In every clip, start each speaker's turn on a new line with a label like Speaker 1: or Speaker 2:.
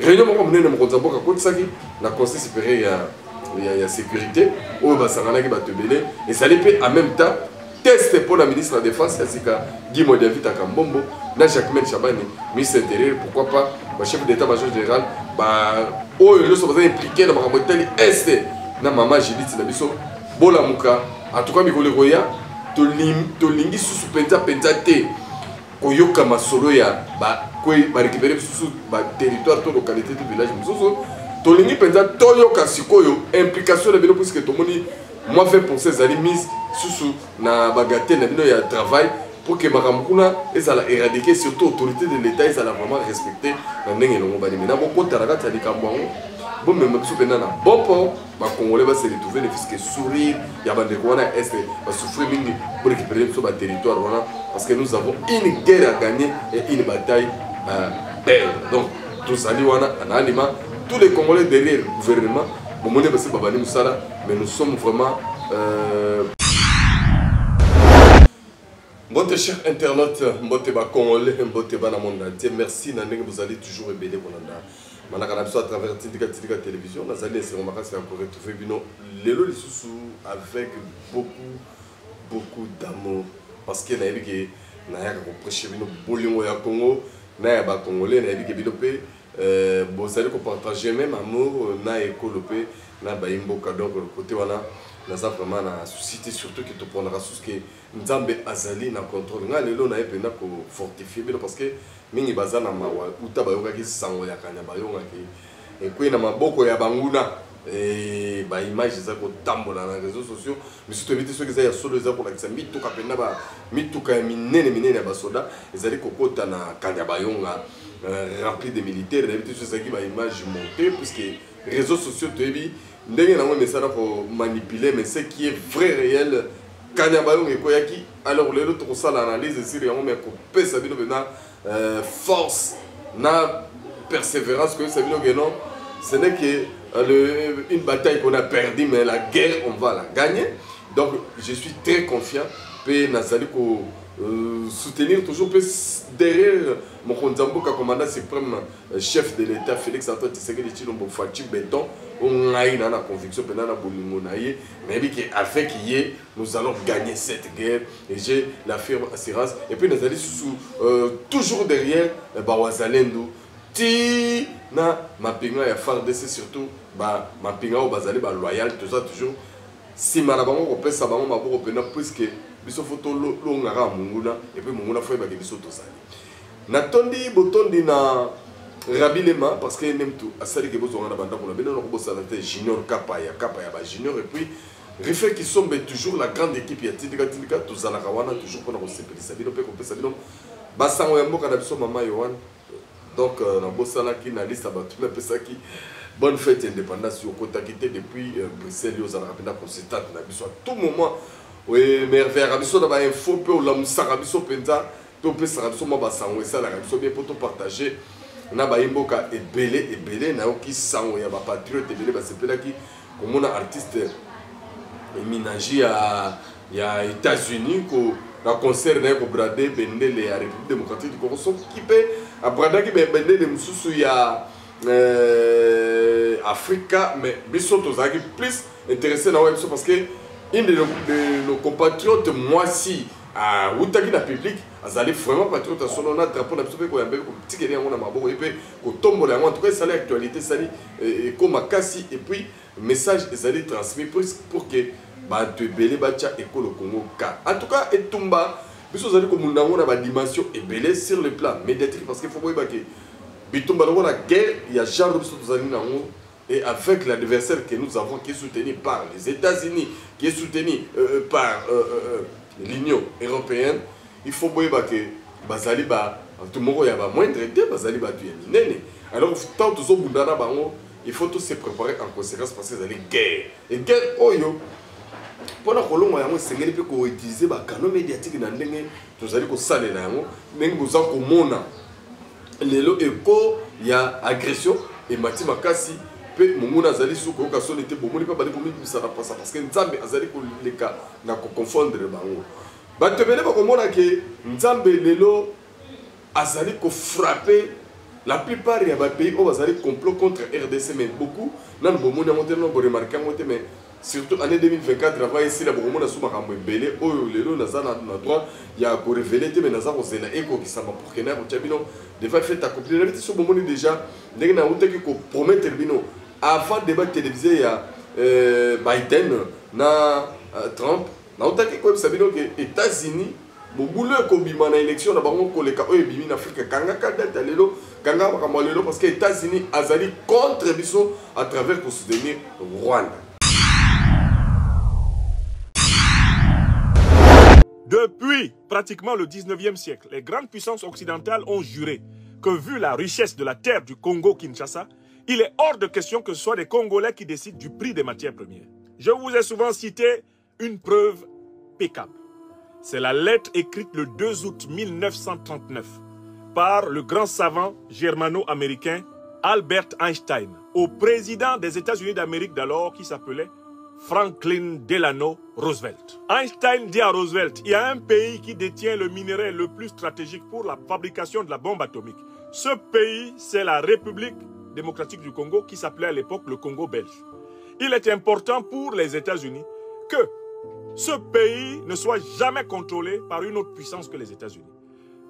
Speaker 1: réunion moko monene mokonzambo ka kotisaki na conseil supérieur ya sécurité oyo basanganaki bato ebele ezali mpe en même temps test pour la ministre de la Défense ainsi que Guy Modiavita Kambombo na Jacqueline Chabani ministre intérieur pourquoi pas le chef d'état-major général oyo nyonso baza impliqué na makambo etali este na mama Judith na biso bolamuka en tout cas mikolo koya tolingi susu penza te koyoka masolo ya récupérer susu territoire to localité to village mosusu tolingi penza toyoka sikoyo implication na bino puisque tomoni moi fait pour ces amis mise sous na bagatelle na bino ya travail pour que makamukuna ezala éradiquer surtout autorité de l'état ezala vraiment respecter na ndenge longo bani na boko taraka tali kamwango bon même biso pena na bopo ba congolais va se retrouver ne fisque sourire ya bande ko na est va souffrir mingi pour récupérer sur ba territoire voilà parce que nous avons une guerre à gagner et une bataille à perdre donc tous ali wana analima tous les congolais derrière le gouvernement bon mon est babani musala mais nous sommes vraiment Mbote chers internautes, mbote ba congolais, mbote ba na monde entier, merci na ndenge vous allez toujours ébélé bonanda. Manaka na biso à travers Tindika télévision, na zali c'est makasi encore retrouver bino lelo lisusu avec beaucoup d'amour parce que na yebi ke na yaka ko prêcher bino bolingo ya Congo, na ya ba congolais na yebi ke bino pe vous allez ko partager même amour na écolopé na ba imboka donc côté wana naza vraiment na suscité surtout que tu prendras sous que nzambe azali na contrôle nga lelo na ependa ko fortifier bino parce que mingi baza na mawa uta bayoka ki sango ya kanya bayonga ki et puis na maboko ya banguna et ba image za ko tambola na réseaux sociaux mais surtout éviter ceux qui za ya solo za ko la kisa mituka penda ba mituka ya minene ya basoda ezali kokota na kanya bayonga rempli de militaires d'habitude ceux qui ba image montée puisque réseaux sociaux tebi ndenge na ngone ça pour manipuler mais ce qui est vrai réel kanyabayong ekoyaki alors lelo to ça l'analyse sur yango mais ko pesa bino bena force na persévérance que ça bino que non ce n'est que une bataille qu'on a perdue mais la guerre on va la gagner donc je suis très confiant pe nazali ko soutenir toujours derrière mon commandant suprême chef de l'état Félix Antoine Tshisekedi Tshilombo Fatou Béton on a une conviction pendant la bolingo naïe mais avec qui nous allons gagner cette guerre et j'ai la firme assurance et puis nous allons toujours derrière Bawazalendo ti na mapinga ya FARDC surtout ba mapinga au bazali ba loyal tout ça toujours si marabango ko pesa bango maboko pena puisque biso photo lo ngara munguna et puis munguna foi ba biso to sali natondi botondi na rabilema parce que nem tout asali ke bozo ngana banda ko bino ko bosala te junior kapa ya ba junior et puis refait qui sont toujours la grande équipe ya Tindika tous ala kawana toujours pour nous sepelisa bino pe ko pesa bino basango ya mboka na biso mama Yohan donc na bosala ki na liste ba tout pesa ki bonne fête indépendance au côté quitté depuis Bruxelles aux arabes consultant na biso à tout moment oui merveille rabiso na ba info pe o la musaka biso penza to pe sara biso ma ba sango ça la biso bien pour to partager na ba imboka ebele na oki sango ya ba patriote ebele ba sepela ki comme na artiste éminagi ya États-Unis ko la concert na ko brader bendele ya République démocratique du Congo so qui peut a brader ki bendele mususu ya Africa mais biso tozaki plus intéressé na web parce que une de nos compatriotes moi si à Outaki na public azali vraiment patriote à son drapeau na biso pe ko yambe ko tikeli yango na maboko et puis ko tombola yango en tout cas ça l'actualité ça et comme makasi et puis message ezali transmis pour que ba de belé bacha ekolo Congo ka en tout cas etumba biso zali ko mundango na ba dimension ebele sur le plan médiatique parce qu'il faut boyeba que bitumba la guerre il y a genre de et avec l'adversaire que nous avons qui est soutenu par les États-Unis qui est soutenu par l'Union européenne il faut que bazali ba tout le monde y a ba moindre été bazali ba tu nene alors tant tous au bundana bango il faut tous se préparer en conséquence parce que c'est une guerre et guerre oyo pendant que l'on a sengeli pe ko utiliser ba canaux médiatiques na ndenge tozali ko salela yango ndenge boza ko mona lelo eko ya agression et mati makasi pe munguna azali suko ka son était bomoni pa bali bomi ça na passa parce que nzambe azali ko leka na ko confondre bango bato bele ba komona ke nzambe lelo azali ko frapper La plupart il y a des pays où ils complot contre RDC, mais beaucoup, non, bon, on a remarqué, mais surtout année 2024, là-bas ici, là, beaucoup de gens sont belé, oh, les lots, il y a pour révéler, mais nous avons zéla éco qui s'en va pour Kenya, au Tchabino, des fois fait accomplir. La vérité sur le moment déjà, dès qu'on a outé qui promettre bino, avant débat télévisé, il y a Biden, na Trump, na outé qui quoi, ça veut dire que États-Unis boulot ko bima na élection na bango ko leka oyo bimi na Afrique kanga kadata lelo kanga makambo lelo parce que États-Unis azali contre biso à travers pour soutenir Rwanda.
Speaker 2: Depuis pratiquement le 19e siècle, les grandes puissances occidentales ont juré que vu la richesse de la terre du Congo-Kinshasa, il est hors de question que ce soit les Congolais qui décident du prix des matières premières. Je vous ai souvent cité une preuve impeccable. C'est la lettre écrite le 2 août 1939 par le grand savant germano-américain Albert Einstein au président des États-Unis d'Amérique d'alors qui s'appelait Franklin Delano Roosevelt. Einstein dit à Roosevelt, il y a un pays qui détient le minerai le plus stratégique pour la fabrication de la bombe atomique. Ce pays, c'est la République démocratique du Congo qui s'appelait à l'époque le Congo belge. Il est important pour les États-Unis que ce pays ne soit jamais contrôlé par une autre puissance que les États-Unis.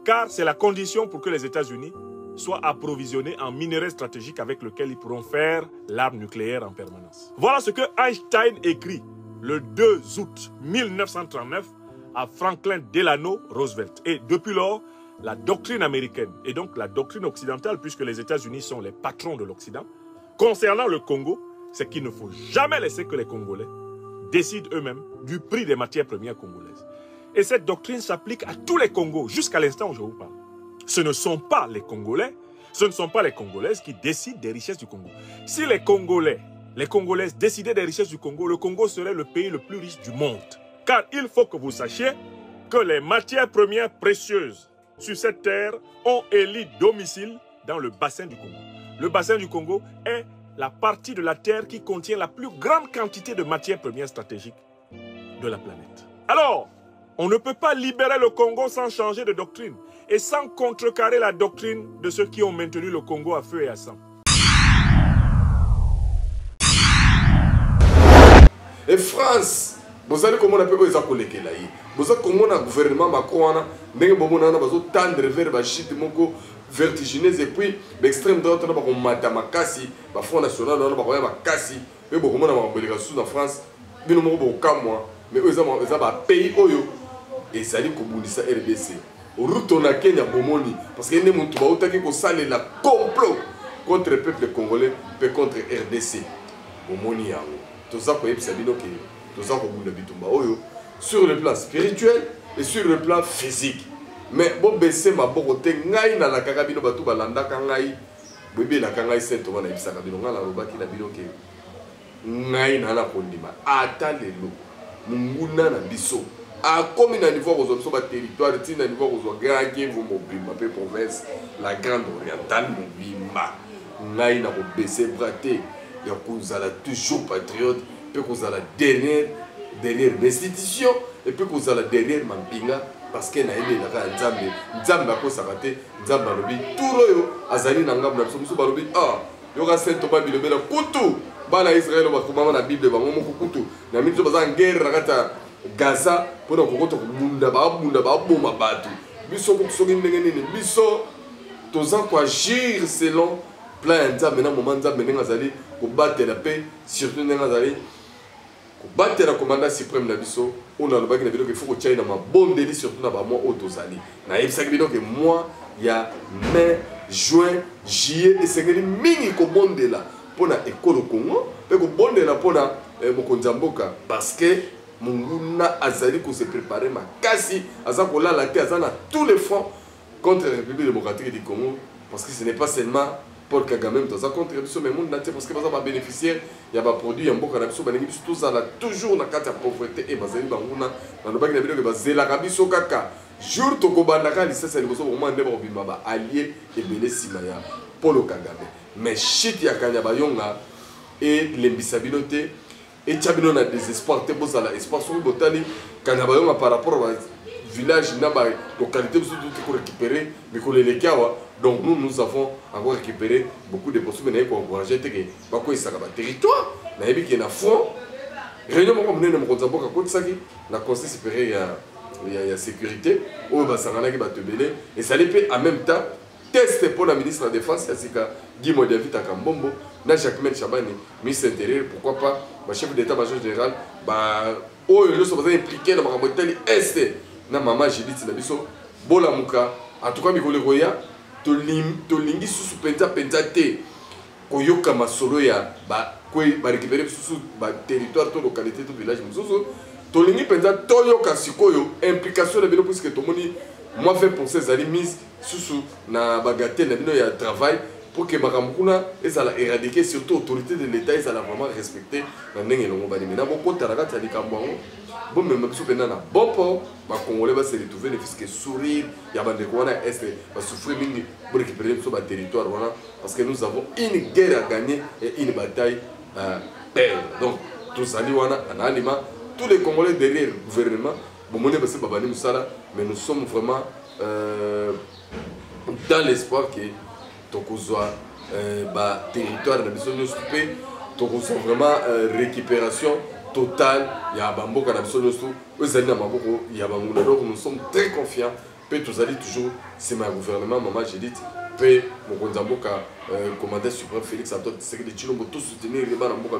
Speaker 2: Car c'est la condition pour que les États-Unis soient approvisionnés en minerais stratégiques avec lesquels ils pourront faire l'arme nucléaire en permanence. Voilà ce que Einstein écrit le 2 août 1939 à Franklin Delano Roosevelt. Et depuis lors, la doctrine américaine et donc la doctrine occidentale, puisque les États-Unis sont les patrons de l'Occident, concernant le Congo, c'est qu'il ne faut jamais laisser que les Congolais décident eux-mêmes du prix des matières premières congolaises. Et cette doctrine s'applique à tous les Congos, jusqu'à l'instant où je vous parle. Ce ne sont pas les Congolais, ce ne sont pas les Congolaises qui décident des richesses du Congo. Si les Congolais, les Congolaises décidaient des richesses du Congo, le Congo serait le pays le plus riche du monde. Car il faut que vous sachiez que les matières premières précieuses sur cette terre ont élu domicile dans le bassin du Congo. Le bassin du Congo est la partie de la terre qui contient la plus grande quantité de matières premières stratégiques de la planète. Alors, on ne peut pas libérer le Congo sans changer de doctrine et sans contrecarrer la doctrine de ceux qui ont maintenu le Congo à feu et à sang.
Speaker 1: Et France, vous savez comment on appelle les accolés là. Vous savez comment le gouvernement Macron a tendre vers la chute vertigineuse et puis l'extrême droite on a Matamakasi, le Front National on a Makasi, mais beaucoup de gens en France, ils n'ont pas mais eux ont un pays oyo et ça dit que RDC. Retourne à Kenya bomoni parce que ne mutu ba utaki ko salela complot contre le peuple congolais et contre RDC. Bomoni yango. Tout ça ko yebisa bino ke tout ça ko bunda bitumba oyo sur le plan spirituel et sur le plan physique. Mais bon baisser ma borote ngai na la kakabino batu balanda kangai bebe la kangai sento wana yebisa kabino ngala lobaki na bino ke ngai na la kondima ata lelo munguna na biso a comme à niveau aux autres territoires, à niveau aux Grand Kivu Mobimba, province, la Grande Orientale Mobimba, naï na baissé braté, il y a toujours patriote, puis qu'on a la dernière restitution, et puis qu'on a la dernière mampinga, parce qu'il y a un Nzambe, Nzambe a quoi s'arrêter, Nzambe a lobi, tout le monde, Azali Nangam, Napsomusu Barobi, ah, il y aura Saint Thomas Bilobé, la Koutou, Bana Israël, on va trouver la Bible, on va Koutou, la Bible, on va en guerre, Gaza pour nous munda ba boma batu biso ko soki ndenge nini biso toza ko agir selon plan nzambe na moment nzambe ndenge azali ko battre la paix surtout ndenge azali ko battre la commandant suprême na biso on a le baki na bino que faut ko China ma bondeli surtout na ba moi otozali na yebisa bino que moi ya mai juin juillet et sengeli mingi ko bondela pona ekolo Congo pe ko bondela pona mokonza mboka parce que Munguna azali ko se préparer makasi azako la te azana tous les fronts contre la République démocratique du Congo parce que ce n'est pas seulement Paul Kagame dans sa contribution mais monde parce que bazaba bénéficiaire il y a ba produit en boka na biso balingi biso tous ala toujours na kati ya pauvreté et bazali banguna na lobaki na biloko bazela kabiso kaka jour to ko bandaka lisasa liboso vraiment ndeba obima ba allié et belé sima ya Paul Kagame mais shit ya kanya bayonga et l'embisabilité et Tchabino a des espoirs, espoir sur le botani, quand par rapport à village na ba localité pour récupérer mais qu'on les kawa. Donc nous avons encore récupéré beaucoup de postes mais pour encourager que ba ko isaka ba territoire na yebi ki na front réunion moko munene mo konza boka ko tsaki na conseil supérieur ya sécurité o ba sangana ki ba tebele et ça les fait en même temps test pour la ministre de la Défense, Yassika Guy David Akambombo, na Jacqueline Chabani, ministre intérieur, pourquoi pas, ma chef d'état-major général, oh, ils sont impliqués dans ma montagne est, na maman Judith Nabiso, Bola Mouka, en tout cas, Mikole Goya, Tolingi sous Penza Penzate, Koyoka Masolo ya, récupérer sous territoire, toute localité, tout village, Tolingi Penza, Toyoka Sikoyo, implication de Bino, puisque tout le monde. Moi, je fais pour ces amis mis sous la bagatelle, il y a un travail pour que Marambouna ait éradiqué, surtout l'autorité de l'État, ait vraiment respecté la langue et le mot. Mais beaucoup de Taragat, il y a des Cambouans. Bon, mais même si on a un bon port, les Congolais vont se retrouver, les fils sourire, il y a des Congolais qui vont souffrir pour récupérer ce territoire. Parce que nous avons une guerre à gagner et une bataille à perdre. Donc, tous les Congolais derrière le gouvernement. Mais nous sommes vraiment dans l'espoir que Tokozwa territoire de nous sommes vraiment récupération totale. Il y a Bamboka nous sommes très confiants. Peut tous aller toujours, c'est ma gouvernement, maman j'ai dit, peut mon commandant suprême Félix Antoine c'est que les Chilombo tous soutenir les Baramboka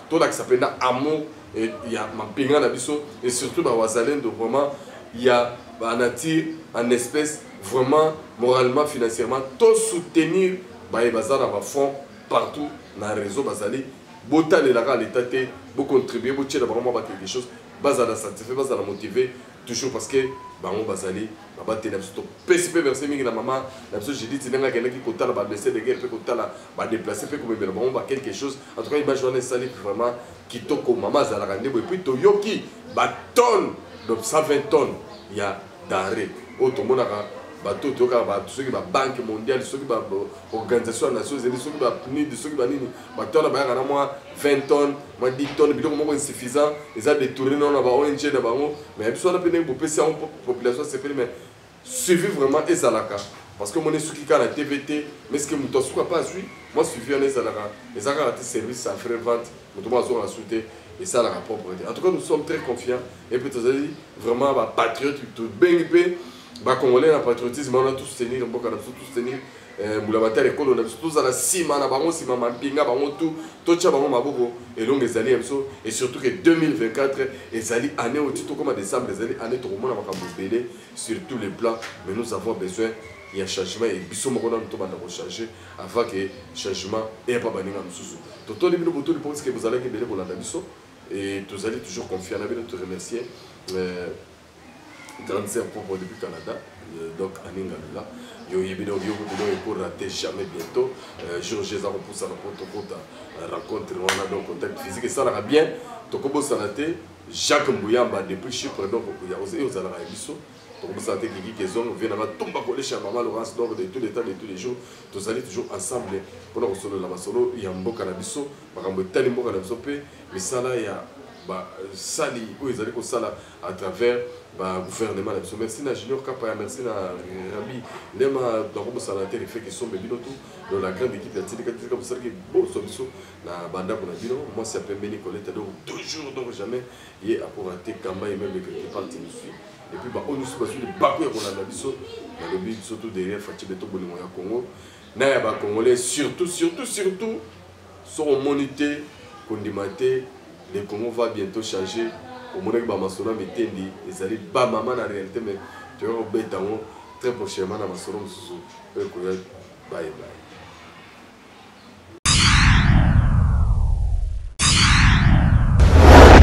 Speaker 1: tout là qui s'appelle amour et il y a ma pinga nabiso et surtout dans Wazalen donc vraiment il y a en nature en espèce vraiment moralement financièrement tout soutenir les bazar à fond partout dans le réseau bazali botal et la l'état pour contribuer pour tirer vraiment quelque chose bazala satisfait bazala motivé toujours parce que bango bazali babate na biso PCP verser mingi na maman na biso j'ai dit tinanga kena ki kotala ba blessé de guerre pe kotala ba déplacer pe comme bela bango ba quelque chose en tout cas il va joindre sali vraiment kitoko maman zala kande et puis toyoki ba tonne de 120 tonnes il y a d'arrêt auto monaka bateau toka ba ceux qui ba banque mondiale ceux qui ba organisation des nations unies ceux qui ba PNUD ceux qui ba nini ba tonne ba kana moi 20 tonnes moi 10 tonnes biloko moko insuffisant ils a détourné non na ba ONG na bango mais biso na pene pour PC en population c'est mais suivi vraiment ezalaka parce que mon esuki ka na TVT mais ce que muto suka pas suivi moi suivi on ezalaka ezalaka raté service à frais vente muto mo azora souté et ça la propreté en tout cas nous sommes très confiants et puis vraiment ba patriote tout bien ba congolais na patriotisme on a tous tenir mboka na tous tenir Moulabatar et Kolo, tous à la Sima, Sima Mampinga, tout, Tocha Bango Maboko, et longue Zali et surtout que 2024, et Zali année au titre comme décembre, les années année tout le monde va sur tous les plans, mais nous avons besoin, il y a changement et Bissot Mokona nous tombe à changer avant que changement et pas banning en sous. Toto les minutes pour tout le monde que vous allez gagner pour la Bissot et vous allez toujours confier à la vie de te remercier. 35 pour depuis Canada, donc Aningala. Yo yebino yo pour rater jamais bientôt. Jour Jésus pour ça rencontre on a donc contact physique et ça va bien. Tokobo Sanate, Jacques Mbouyamba depuis Chypre donc il y a osé aux Alara Ebiso. Tokobo Sanate qui zone vient à tomba coller chez maman Laurence donc de tous les temps de tous les jours. Tous allez toujours ensemble pour nous solo la masolo il y a Mboka na biso, makambo tali Mboka na biso pe mais ça là il y a sali où ils allaient comme ça à travers le gouvernement. Merci à Junior Kapa, merci à Rabi, Nema, dans le Salater, il fait qu'ils sont bébinotou, dans la grande équipe de Tidika, comme ça, qui est beau, solution, la banda pour la bino. Moi, c'est appelé Béni Colette, donc toujours, donc jamais, il est à pour rater Kamba et même quelque part, il nous suit. Et puis, on nous suit parce que les Bakou, on a l'habitude, dans le but, surtout derrière Fatih Beto Bonimoya Congo. Naya Congolais, surtout, sont monités, condimentés. Le Congo va bientôt changer. Au moment où Bamasona Metendi, ils allaient bas maman en réalité, mais tu vas au béton très prochainement dans Masoro. Bye bye.